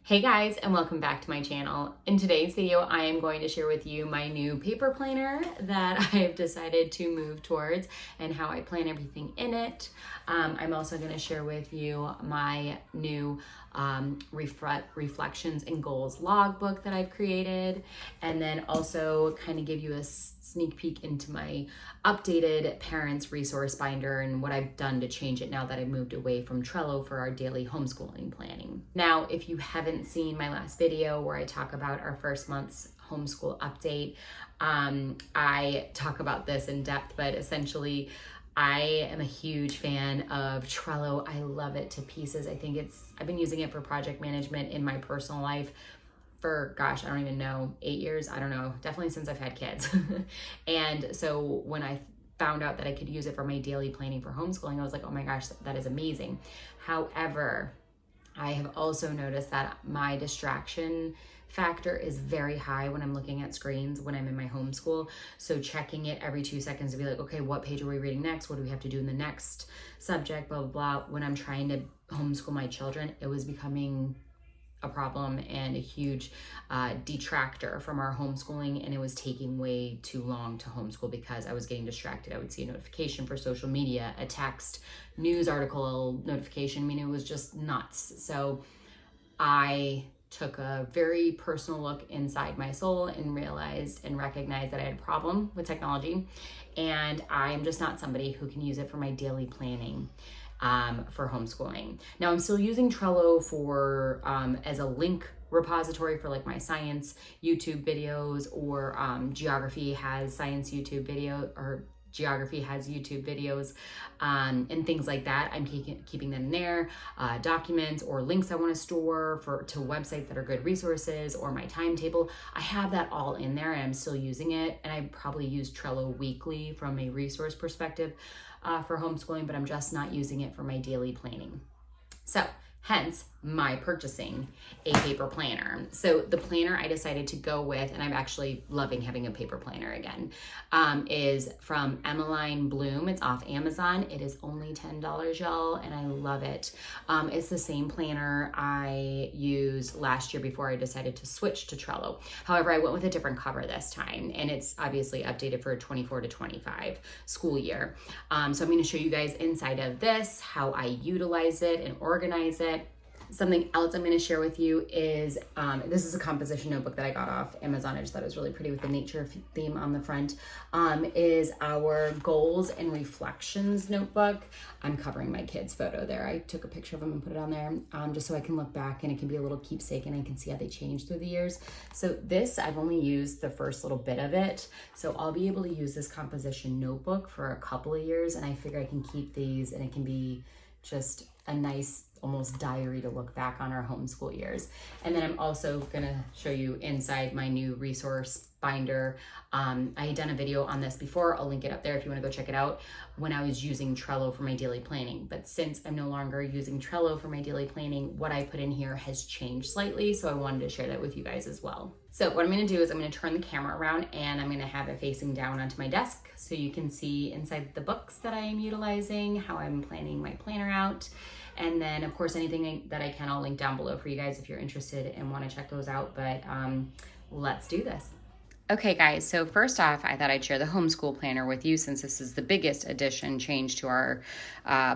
Hey guys, and welcome back to my channel. In today's video, I am going to share with you my new paper planner that I have decided to move towards and how I plan everything in it. I'm also going to share with you my new reflections and goals logbook that I've created, and then also kind of give you a sneak peek into my updated parents resource binder and what I've done to change it now that I've moved away from Trello for our daily homeschooling planning. Now, if you haven't seen my last video where I talk about our first month's homeschool update, I talk about this in depth, but essentially I am a huge fan of Trello. I love it to pieces. I've been using it for project management in my personal life for, gosh, I don't even know, 8 years. I don't know, definitely since I've had kids. And so when I found out that I could use it for my daily planning for homeschooling, I was like, oh my gosh, that is amazing. However, I have also noticed that my distraction factor is very high when I'm looking at screens when I'm in my homeschool. So checking it every 2 seconds to be like, okay, what page are we reading next? What do we have to do in the next subject? Blah, blah, blah. When I'm trying to homeschool my children, it was becoming a problem and a huge detractor from our homeschooling, and it was taking way too long to homeschool because I was getting distracted. I would see a notification for social media, a text, news article notification. I mean, it was just nuts. So I took a very personal look inside my soul and realized and recognized that I had a problem with technology, and I am just not somebody who can use it for my daily planning for homeschooling. Now I'm still using Trello for as a link repository for like my science YouTube videos, or geography has science YouTube video, or geography has YouTube videos, and things like that. I'm keeping them in there, documents or links I want to store to websites that are good resources, or my timetable. I have that all in there and I'm still using it. And I probably use Trello weekly from a resource perspective for homeschooling, but I'm just not using it for my daily planning. So hence my purchasing a paper planner. So the planner I decided to go with, and I'm actually loving having a paper planner again, is from Emmeline Bloom. It's off Amazon. It is only $10, y'all, and I love it. It's the same planner I used last year before I decided to switch to Trello. However, I went with a different cover this time, and it's obviously updated for 24 to 25 school year. So I'm going to show you guys inside of this, how I utilize it and organize it. Something else I'm going to share with you is, this is a composition notebook that I got off Amazon. I just thought it was really pretty with the nature theme on the front, is our goals and reflections notebook. I'm covering my kid's photo there. I took a picture of them and put it on there just so I can look back and it can be a little keepsake and I can see how they changed through the years. So this, I've only used the first little bit of it. So I'll be able to use this composition notebook for a couple of years, and I figure I can keep these and it can be just a nice almost diary to look back on our homeschool years. And then I'm also gonna show you inside my new resource binder. I had done a video on this before. I'll link it up there if you wanna go check it out, when I was using Trello for my daily planning. But since I'm no longer using Trello for my daily planning, what I put in here has changed slightly. So I wanted to share that with you guys as well. So what I'm gonna do is I'm gonna turn the camera around and I'm gonna have it facing down onto my desk so you can see inside the books that I am utilizing, how I'm planning my planner out. And then, of course, anything that I can, I'll link down below for you guys if you're interested and want to check those out. But let's do this. Okay, guys, so first off, I thought I'd share the homeschool planner with you since this is the biggest addition change to our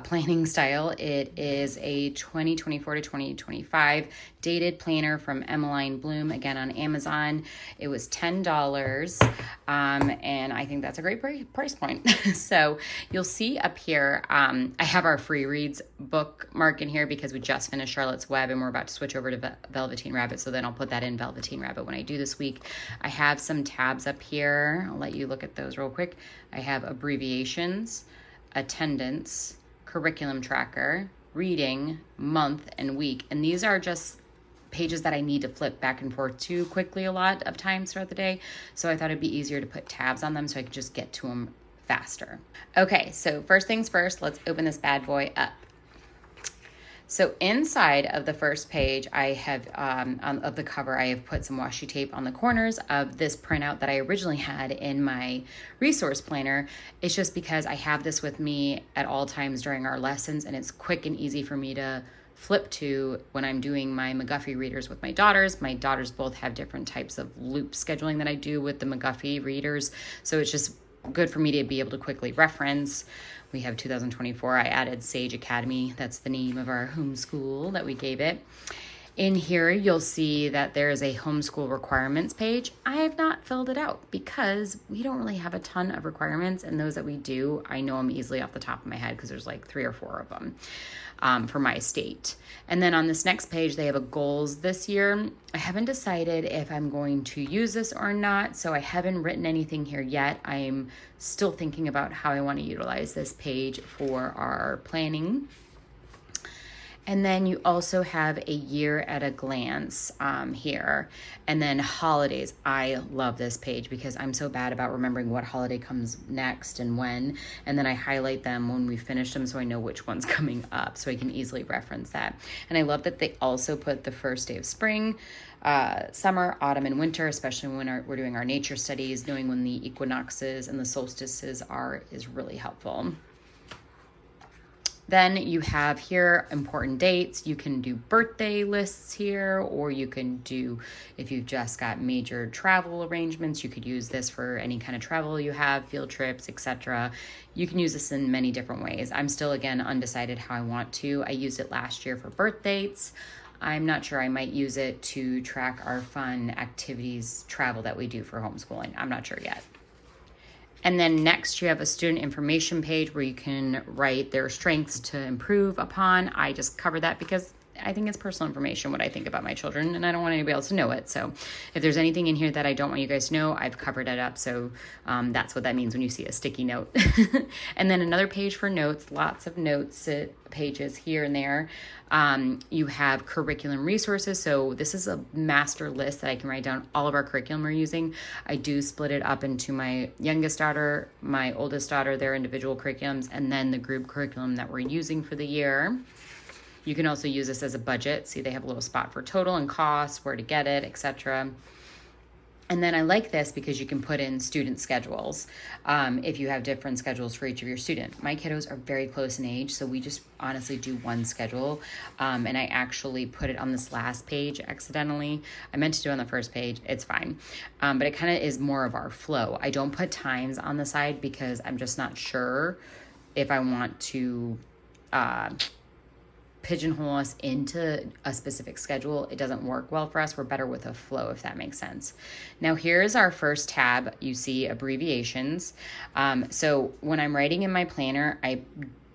planning style. It is a 2024 to 2025 dated planner from Emmeline Bloom, again on Amazon. It was $10, and I think that's a great price point. So you'll see up here, I have our free reads bookmark in here because we just finished Charlotte's Web and we're about to switch over to Velveteen Rabbit, so then I'll put that in Velveteen Rabbit when I do this week. I have some tabs up here. I'll let you look at those real quick. I have abbreviations, attendance, curriculum tracker, reading, month, and week. And these are just pages that I need to flip back and forth to quickly a lot of times throughout the day. So I thought it'd be easier to put tabs on them so I could just get to them faster. Okay, so first things first, let's open this bad boy up. So inside of the first page, I have, of the cover, I have put some washi tape on the corners of this printout that I originally had in my resource planner. It's just because I have this with me at all times during our lessons, and it's quick and easy for me to flip to when I'm doing my McGuffey readers with my daughters. My daughters both have different types of loop scheduling that I do with the McGuffey readers. So it's just good for me to be able to quickly reference. We have 2024. I added Sage Academy. That's the name of our homeschool that we gave it. In here, you'll see that there is a homeschool requirements page. I have not filled it out because we don't really have a ton of requirements, and those that we do, I know them easily off the top of my head because there's like 3 or 4 of them for my state. And then on this next page, they have a goals this year. I haven't decided if I'm going to use this or not, so I haven't written anything here yet. I'm still thinking about how I want to utilize this page for our planning. And then you also have a year at a glance here. And then holidays. I love this page because I'm so bad about remembering what holiday comes next and when. And then I highlight them when we finish them so I know which one's coming up so I can easily reference that. And I love that they also put the first day of spring, summer, autumn, and winter, especially when we're doing our nature studies. Knowing when the equinoxes and the solstices are is really helpful. Then you have here important dates. You can do birthday lists here, or you can do, if you've just got major travel arrangements, you could use this for any kind of travel you have, field trips, etc. You can use this in many different ways. I'm still, again, undecided how I want to. I used it last year for birth dates. I'm not sure. I might use it to track our fun activities, travel that we do for homeschooling. I'm not sure yet. And then next you have a student information page where you can write their strengths to improve upon. I just cover that because I think it's personal information, what I think about my children, and I don't want anybody else to know it. So if there's anything in here that I don't want you guys to know, I've covered it up. So that's what that means when you see a sticky note. And then another page for notes, lots of notes pages here and there. You have curriculum resources. So this is a master list that I can write down all of our curriculum we're using. I do split it up into my youngest daughter, my oldest daughter, their individual curriculums, and then the group curriculum that we're using for the year. You can also use this as a budget. See, they have a little spot for total and costs, where to get it, etc. And then I like this because you can put in student schedules if you have different schedules for each of your student. My kiddos are very close in age, so we just honestly do one schedule. And I actually put it on this last page accidentally. I meant to do it on the first page. It's fine. But it kind of is more of our flow. I don't put times on the side because I'm just not sure if I want to pigeonhole us into a specific schedule. It doesn't work well for us. We're better with a flow, if that makes sense. Now here's our first tab. You see abbreviations. So when I'm writing in my planner, I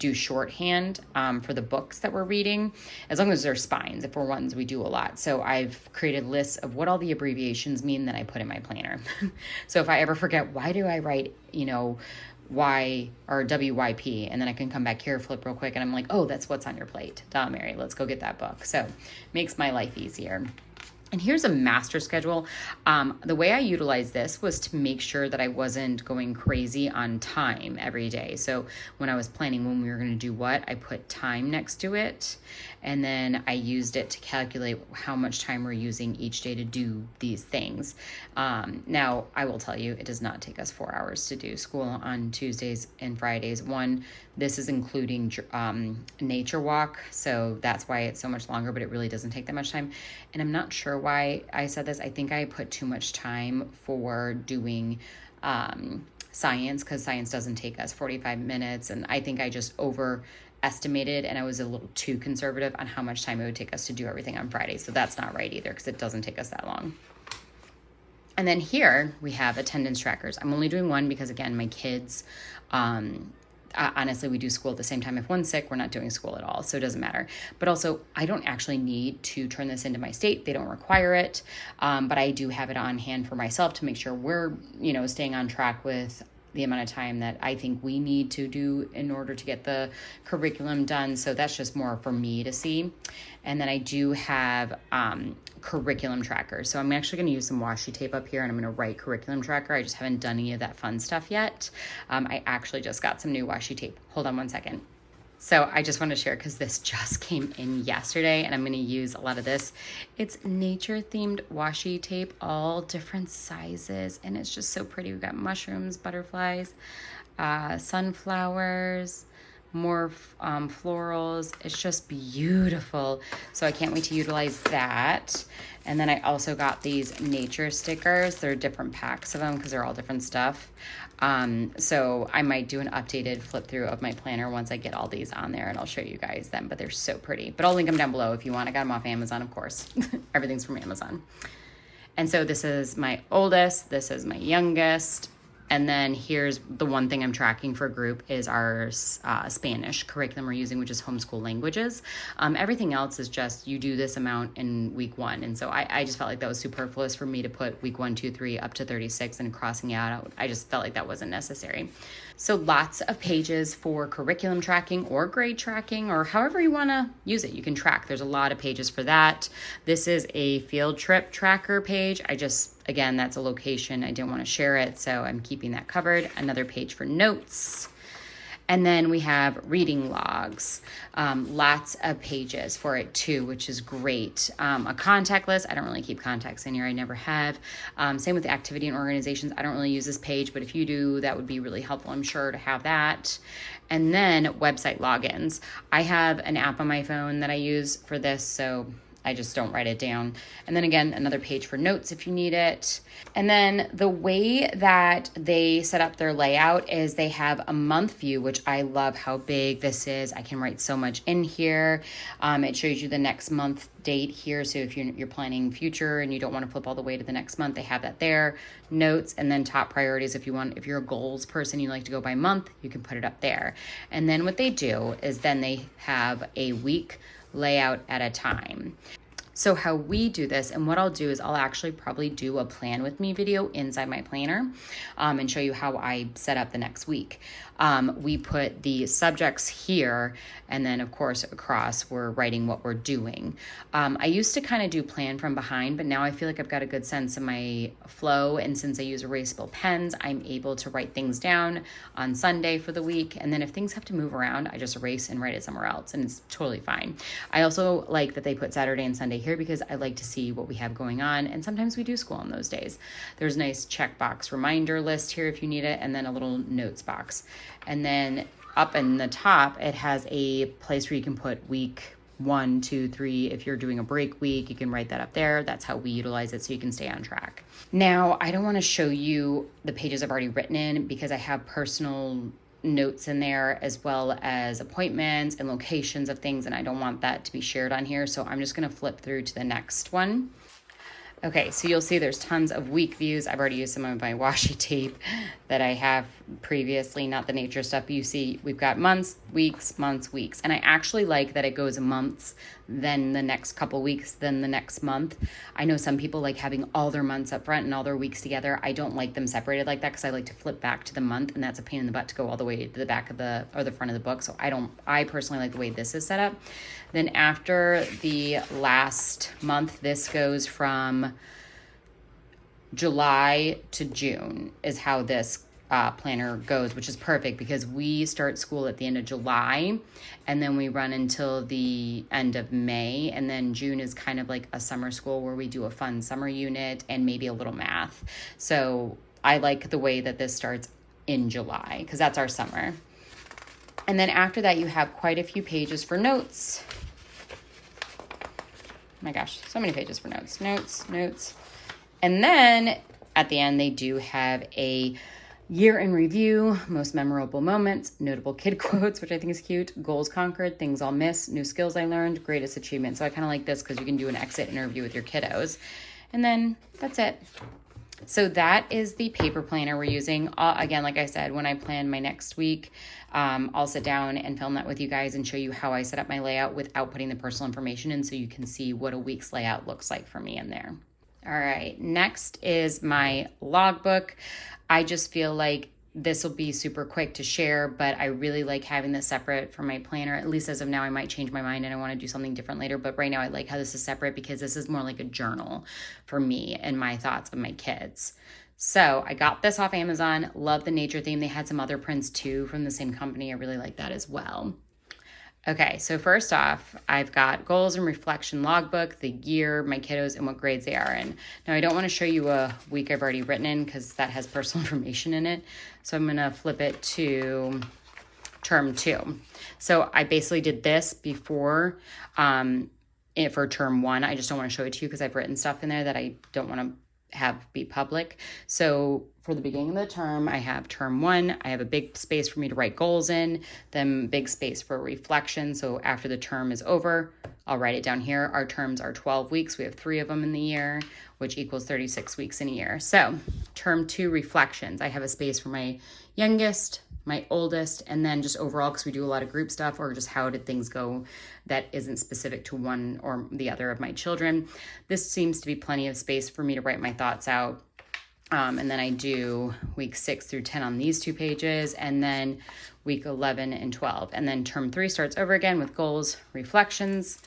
do shorthand for the books that we're reading, as long as they're spines. If we're ones, we do a lot. So I've created lists of what all the abbreviations mean that I put in my planner. So if I ever forget, why do I write, Y or WYP, and then I can come back here, flip real quick, and I'm like, oh, that's what's on your plate. Duh, Mary, let's go get that book. So makes my life easier. And here's a master schedule. The way I utilized this was to make sure that I wasn't going crazy on time every day. So when I was planning when we were going to do what, I put time next to it. And then I used it to calculate how much time we're using each day to do these things. Now, I will tell you, it does not take us 4 hours to do school on Tuesdays and Fridays. This is including nature walk, so that's why it's so much longer, but it really doesn't take that much time. And I'm not sure why I said this. I think I put too much time for doing science, because science doesn't take us 45 minutes, and I think I just overestimated, and I was a little too conservative on how much time it would take us to do everything on Friday. So that's not right either, because it doesn't take us that long. And then here we have attendance trackers. I'm only doing one because, again, my kids, honestly, we do school at the same time. If one's sick, we're not doing school at all, so it doesn't matter. But also, I don't actually need to turn this into my state. They don't require it, but I do have it on hand for myself to make sure we're, staying on track with the amount of time that I think we need to do in order to get the curriculum done. So that's just more for me to see. And then I do have curriculum trackers. So I'm actually going to use some washi tape up here, and I'm going to write curriculum tracker. I just haven't done any of that fun stuff yet. I actually just got some new washi tape. Hold on one second. So I just want to share, because this just came in yesterday, and I'm going to use a lot of this. It's nature themed washi tape, all different sizes, and it's just so pretty. We've got mushrooms, butterflies, sunflowers, more florals. It's just beautiful. So I can't wait to utilize that. And then I also got these nature stickers. There are different packs of them because they're all different stuff. So I might do an updated flip through of my planner once I get all these on there, and I'll show you guys them, but they're so pretty. But I'll link them down below if you want. I got them off Amazon, of course. Everything's from Amazon. And so this is my oldest, this is my youngest. And then here's the one thing I'm tracking for group is our Spanish curriculum we're using, which is Homeschool Languages. Everything else is just you do this amount in week 1. And so I just felt like that was superfluous for me to put week 1, 2, 3 up to 36 and crossing out. I just felt like that wasn't necessary. So lots of pages for curriculum tracking or grade tracking or however you want to use it. You can track. There's a lot of pages for that. This is a field trip tracker page. Again, that's a location. I didn't want to share it, so I'm keeping that covered. Another page for notes. And then we have reading logs, lots of pages for it too, which is great. A contact list. I don't really keep contacts in here. I never have. Same with the activity and organizations. I don't really use this page, but if you do, that would be really helpful, I'm sure, to have that. And then website logins. I have an app on my phone that I use for this, so I just don't write it down. And then again, another page for notes if you need it. And then the way that they set up their layout is they have a month view, which I love how big this is. I can write so much in here. It shows you the next month date here. So if you're planning future and you don't want to flip all the way to the next month, they have that there. Notes, and then top priorities. If you're a goals person, you like to go by month, you can put it up there. And then what they do is then they have a week layout at a time. So how we do this, and what I'll do is I'll actually probably do a plan with me video inside my planner and show you how I set up the next week. We put the subjects here, and then of course across we're writing what we're doing. I used to kind of do plan from behind, but now I feel like I've got a good sense of my flow, and since I use erasable pens, I'm able to write things down on Sunday for the week, and then if things have to move around, I just erase and write it somewhere else, and it's totally fine. I also like that they put Saturday and Sunday here because I like to see what we have going on, and sometimes we do school on those days. There's a nice checkbox reminder list here if you need it, and then a little notes box. And then up in the top, it has a place where you can put week 1, 2, 3. If you're doing a break week, you can write that up there. That's how we utilize it so you can stay on track. Now, I don't want to show you the pages I've already written in because I have personal notes in there as well as appointments and locations of things, and I don't want that to be shared on here. So I'm just going to flip through to the next one. Okay, so you'll see there's tons of week views. I've already used some of my washi tape that I have previously, not the nature stuff. You see we've got months, weeks, months, weeks. And I actually like that it goes months, then the next couple weeks, then the next month. I know some people like having all their months up front and all their weeks together. I don't like them separated like that because I like to flip back to the month, and that's a pain in the butt to go all the way to the back of the front of the book. So I personally like the way this is set up. Then after the last month, this goes from July to June is how this planner goes, which is perfect because we start school at the end of July and then we run until the end of May, and then June is kind of like a summer school where we do a fun summer unit and maybe a little math. So I like the way that this starts in July because that's our summer. And then after that, you have quite a few pages for notes. Oh my gosh, so many pages for notes. Notes. And then at the end, they do have a year in review, most memorable moments, notable kid quotes, which I think is cute, goals conquered, things I'll miss, new skills I learned, greatest achievement. So I kind of like this because you can do an exit interview with your kiddos. And then that's it. So that is the paper planner we're using. Again, like I said, when I plan my next week, I'll sit down and film that with you guys and show you how I set up my layout without putting the personal information in so you can see what a week's layout looks like for me in there. All right, next is my logbook. I just feel like this will be super quick to share, but I really like having this separate from my planner. At least as of now, I might change my mind and I want to do something different later. But right now I like how this is separate because this is more like a journal for me and my thoughts of my kids. So I got this off Amazon. Love the nature theme. They had some other prints too from the same company. I really like that as well. Okay, so first off, I've got goals and reflection logbook, the year, my kiddos, and what grades they are in. Now, I don't want to show you a week I've already written in because that has personal information in it. So I'm going to flip it to term 2. So I basically did this before for term 1. I just don't want to show it to you because I've written stuff in there that I don't want to have be public. So for the beginning of the term, I have term 1. I have a big space for me to write goals in, then big space for reflection. So after the term is over, I'll write it down here. Our terms are 12 weeks. We have 3 of them in the year, which equals 36 weeks in a year. So term 2 reflections. I have a space for my youngest, my oldest, and then just overall, because we do a lot of group stuff, or just how did things go that isn't specific to one or the other of my children. This seems to be plenty of space for me to write my thoughts out. And then I do week 6 through 10 on these 2 pages, and then week 11 and 12. And then term 3 starts over again with goals, reflections.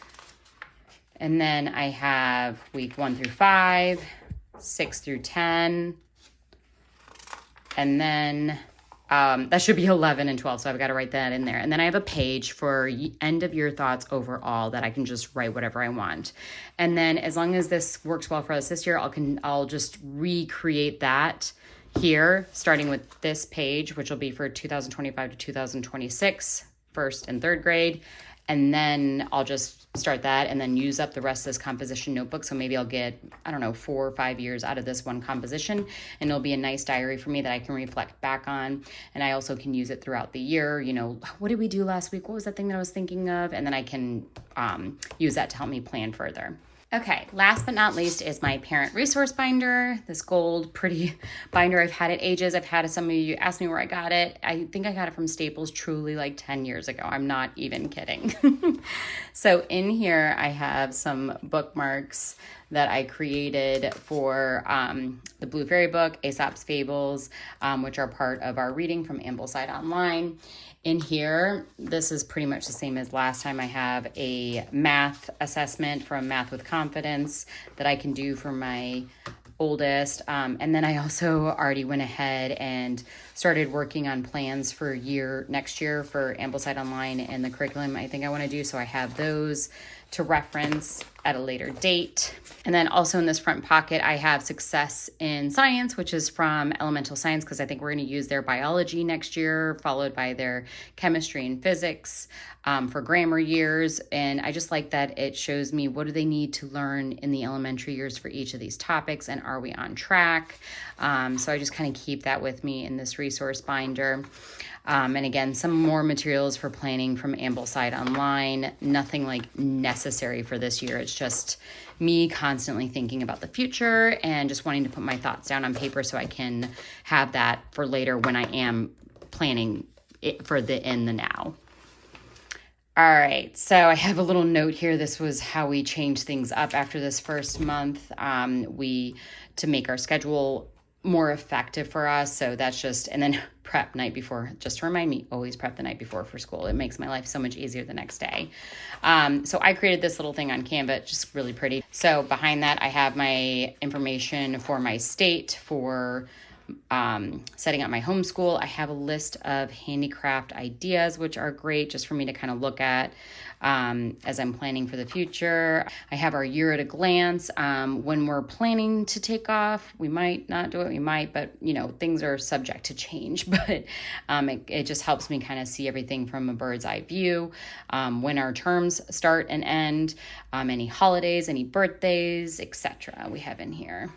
And then I have week 1 through 5, 6 through 10. And then that should be 11 and 12, so I've got to write that in there. And then I have a page for end of year thoughts overall that I can just write whatever I want. And then as long as this works well for us this year, I'll just recreate that here, starting with this page, which will be for 2025 to 2026, first and third grade. And then I'll just start that and then use up the rest of this composition notebook. So maybe I'll get, 4 or 5 years out of this one composition, and it'll be a nice diary for me that I can reflect back on. And I also can use it throughout the year. What did we do last week? What was that thing that I was thinking of? And then I can use that to help me plan further. Okay, last but not least is my parent resource binder, this gold pretty binder. I've had it ages. I've had some of you ask me where I got it. I think I got it from Staples truly like 10 years ago. I'm not even kidding. So in here, I have some bookmarks that I created for the Blue Fairy book, Aesop's Fables, which are part of our reading from Ambleside Online. In here, this is pretty much the same as last time. I have a math assessment from Math with Confidence that I can do for my oldest. And then I also already went ahead and started working on plans for next year for Ambleside Online and the curriculum I think I want to do. So I have those to reference at a later date. And then also in this front pocket, I have Success in Science, which is from Elemental Science, because I think we're going to use their biology next year, followed by their chemistry and physics for grammar years. And I just like that it shows me what do they need to learn in the elementary years for each of these topics, and are we on track? So I just kind of keep that with me in this resource binder. And again, some more materials for planning from Ambleside Online. Nothing like necessary for this year. It's just me constantly thinking about the future and just wanting to put my thoughts down on paper so I can have that for later when I am planning it for the in the now. All right, so I have a little note here. This was how we changed things up after this first month. To make our schedule more effective for us. So that's just, and then prep night before, just to remind me, always prep the night before for school. It makes my life so much easier the next day. So I created this little thing on Canva, just really pretty. So behind that, I have my information for my state, for setting up my homeschool. I have a list of handicraft ideas, which are great just for me to kind of look at as I'm planning for the future. I have our year at a glance. When we're planning to take off, we might not do it, we might, but things are subject to change. But it just helps me kind of see everything from a bird's eye view. When our terms start and end, any holidays, any birthdays, etc. we have in here.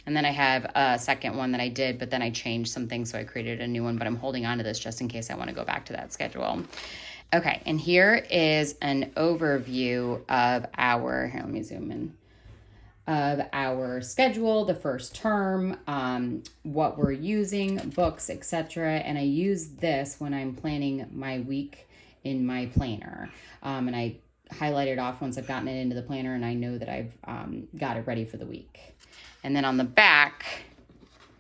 And then I have a second one that I did, but then I changed some things, so I created a new one, but I'm holding on to this just in case I want to go back to that schedule. Okay, and here is an overview of here, let me zoom in, of our schedule, the first term, what we're using, books, etc. And I use this when I'm planning my week in my planner. And I highlight it off once I've gotten it into the planner and I know that I've got it ready for the week. And then on the back,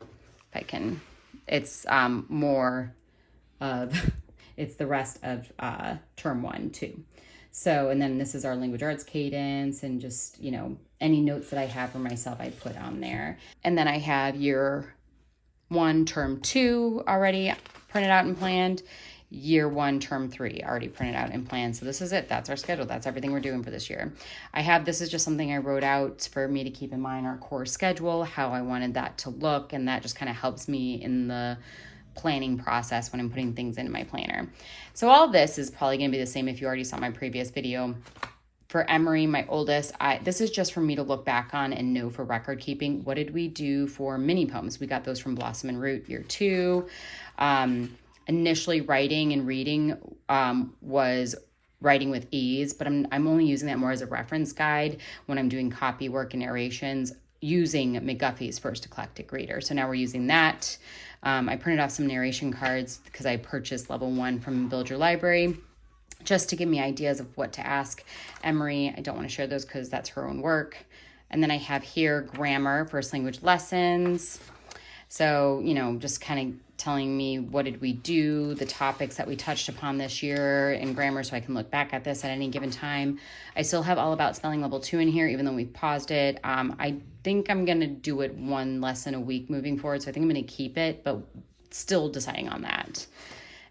if I can, it's more of, it's the rest of term 1 too. So, and then this is our language arts cadence and just, any notes that I have for myself, I put on there. And then I have year 1, term 2 already printed out and planned. Year 1, term 3 already printed out and planned. So this is it. That's our schedule. That's everything we're doing for this year. This is just something I wrote out for me to keep in mind our core schedule, how I wanted that to look. And that just kind of helps me in the planning process when I'm putting things into my planner. So all this is probably going to be the same if you already saw my previous video. For Emery, my oldest, this is just for me to look back on and know for record keeping. What did we do for mini poems? We got those from Blossom and Root year 2. Initially, writing and reading was Writing with Ease, but I'm only using that more as a reference guide when I'm doing copy work and narrations using McGuffey's First Eclectic Reader. So now we're using that. I printed off some narration cards because I purchased level 1 from Build Your Library, just to give me ideas of what to ask Emery. I don't want to share those because that's her own work. And then I have here grammar, first language lessons. So, just kind of telling me what did we do, the topics that we touched upon this year in grammar, so I can look back at this at any given time. I still have All About Spelling level 2 in here, even though we've paused it. I think I'm going to do it 1 lesson a week moving forward, so I think I'm going to keep it, but still deciding on that.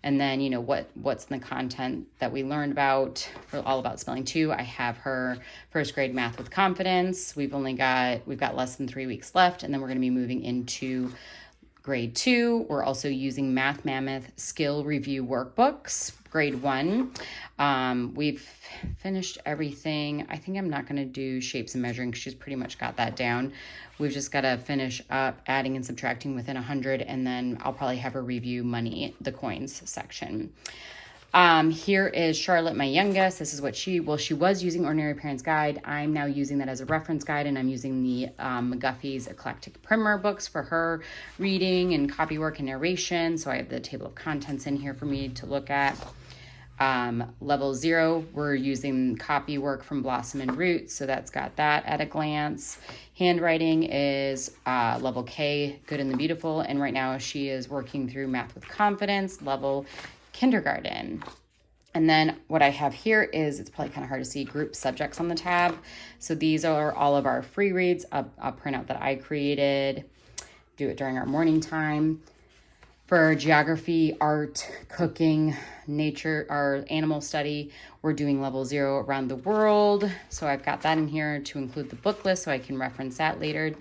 And then, what's in the content that we learned about for All About Spelling 2. I have her first grade math with confidence. We've got less than 3 weeks left, and then we're going to be moving into grade 2. We're also using Math Mammoth skill review workbooks, grade 1. We've finished everything. I think I'm not going to do shapes and measuring because she's pretty much got that down. We've just got to finish up adding and subtracting within 100, and then I'll probably have her review money, the coins section. Here is Charlotte, my youngest. This is what she was using Ordinary Parents Guide. I'm now using that as a reference guide, and I'm using the McGuffey's Eclectic Primer books for her reading and copywork and narration. So I have the table of contents in here for me to look at. Level 0, we're using copywork from Blossom and Root, so that's got that at a glance. Handwriting is level K, Good and the Beautiful, and right now she is working through Math with Confidence, level kindergarten. And then what I have here is, it's probably kind of hard to see, group subjects on the tab. So these are all of our free reads, a printout that I created, do it during our morning time. For geography, art, cooking, nature, our animal study, we're doing level 0 around the world. So I've got that in here to include the book list so I can reference that later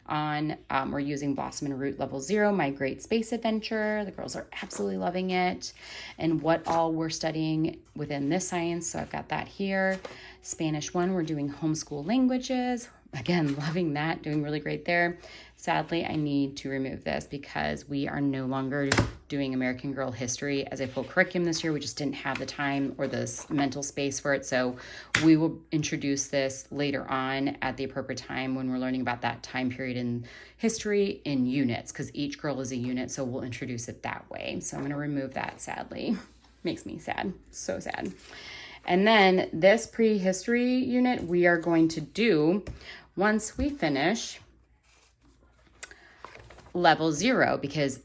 on. We're using Blossom and Root level 0, My Great Space Adventure. The girls are absolutely loving it. And what all we're studying within this science. So I've got that here. Spanish 1, we're doing homeschool languages. Again, loving that, doing really great there. Sadly, I need to remove this because we are no longer doing American Girl history as a full curriculum this year. We just didn't have the time or the mental space for it. So we will introduce this later on at the appropriate time when we're learning about that time period in history in units, because each girl is a unit. So we'll introduce it that way. So I'm going to remove that, sadly. Makes me sad. So sad. And then this prehistory unit we are going to do once we finish level 0, because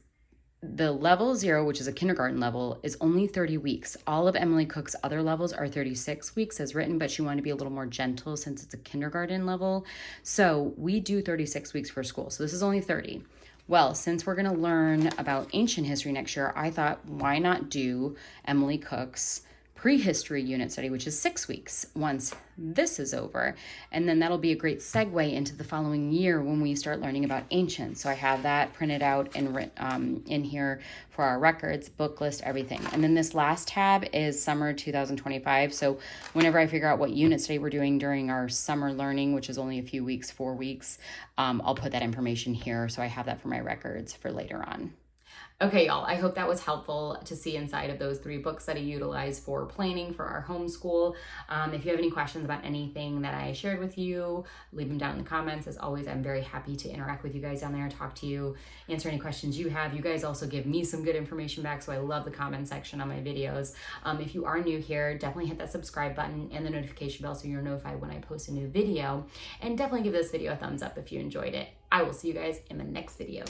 the level 0, which is a kindergarten level, is only 30 weeks. All of Emily Cook's other levels are 36 weeks as written, but she wanted to be a little more gentle since it's a kindergarten level. So we do 36 weeks for school. So this is only 30. Well, since we're going to learn about ancient history next year, I thought, why not do Emily Cook's prehistory unit study, which is 6 weeks once this is over. And then that'll be a great segue into the following year when we start learning about ancient. So I have that printed out and in here for our records, book list, everything. And then this last tab is summer 2025. So whenever I figure out what unit study we're doing during our summer learning, which is only a few weeks, 4 weeks, I'll put that information here. So I have that for my records for later on. Okay, y'all, I hope that was helpful to see inside of those 3 books that I utilize for planning for our homeschool. If you have any questions about anything that I shared with you, leave them down in the comments. As always, I'm very happy to interact with you guys down there, talk to you, answer any questions you have. You guys also give me some good information back, so I love the comment section on my videos. If you are new here, definitely hit that subscribe button and the notification bell so you're notified when I post a new video. And definitely give this video a thumbs up if you enjoyed it. I will see you guys in the next video.